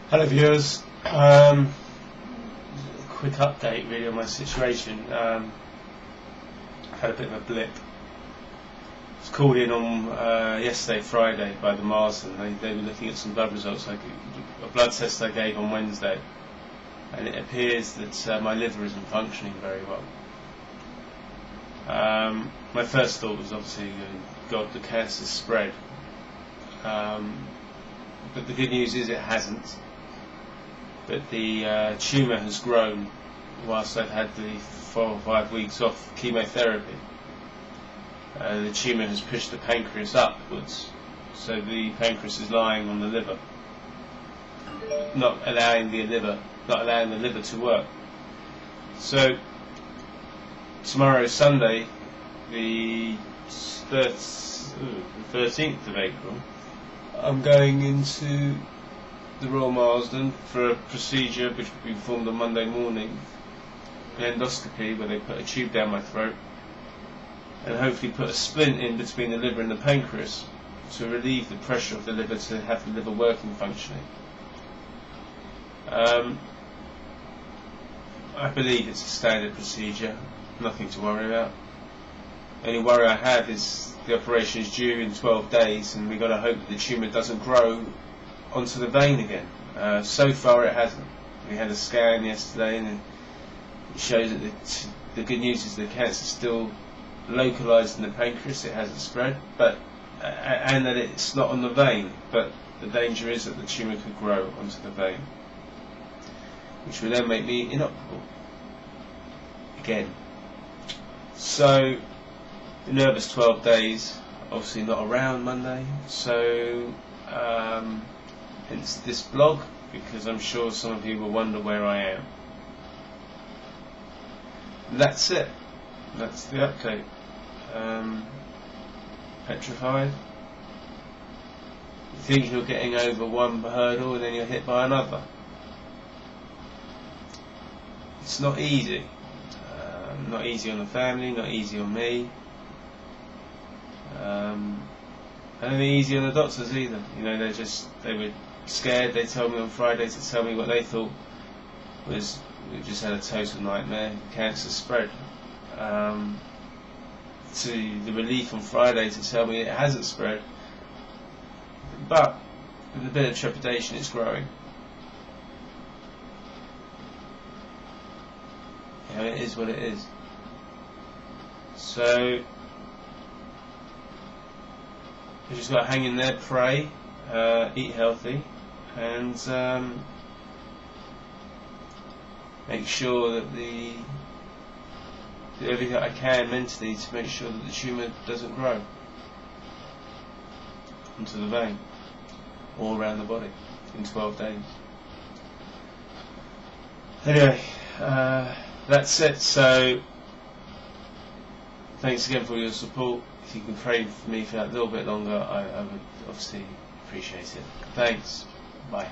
Hello viewers, quick update really on my situation. I've had a bit of a blip. I was called in on yesterday, Friday, by the Marsden. They were looking at some blood results, a blood test I gave on Wednesday, and it appears that my liver isn't functioning very well. My first thought was obviously, God, the cancer's spread. But the good news is it hasn't. But the tumour has grown whilst I've had the 4 or 5 weeks off chemotherapy. The tumour has pushed the pancreas upwards, so the pancreas is lying on the liver, not allowing the liver to work. So tomorrow, Sunday, the 13th of April, I'm going into the Royal Marsden for a procedure which will be performed on Monday morning, an endoscopy where they put a tube down my throat and hopefully put a splint in between the liver and the pancreas to relieve the pressure of the liver, to have the liver working, functioning. I believe it's a standard procedure, nothing to worry about. The only worry I have is the operation is due in 12 days and we've got to hope that the tumour doesn't grow onto the vein again. So far it hasn't. We had a scan yesterday and it shows that the good news is the cancer is still localised in the pancreas, it hasn't spread, and that it's not on the vein, but the danger is that the tumour could grow onto the vein, which would then make me inoperable again. So, nervous 12 days, obviously not around Monday, so hence this blog, because I'm sure some of you will wonder where I am. And that's it. That's the update. Petrified. You think you're getting over one hurdle and then you're hit by another. It's not easy. Not easy on the family, not easy on me. And not easy on the doctors either. You know, they were scared. They told me on Friday to tell me what they thought was, we've just had a total nightmare, cancer spread. To the relief on Friday to tell me it hasn't spread, but with a bit of trepidation, it's growing. You know, it is what it is. So you just got to hang in there, pray, eat healthy, and make sure that do everything I can mentally to make sure that the tumour doesn't grow into the vein or around the body in 12 days. Anyway, that's it. So thanks again for your support. If you can pray for me for a little bit longer, I would obviously appreciate it. Thanks. Bye.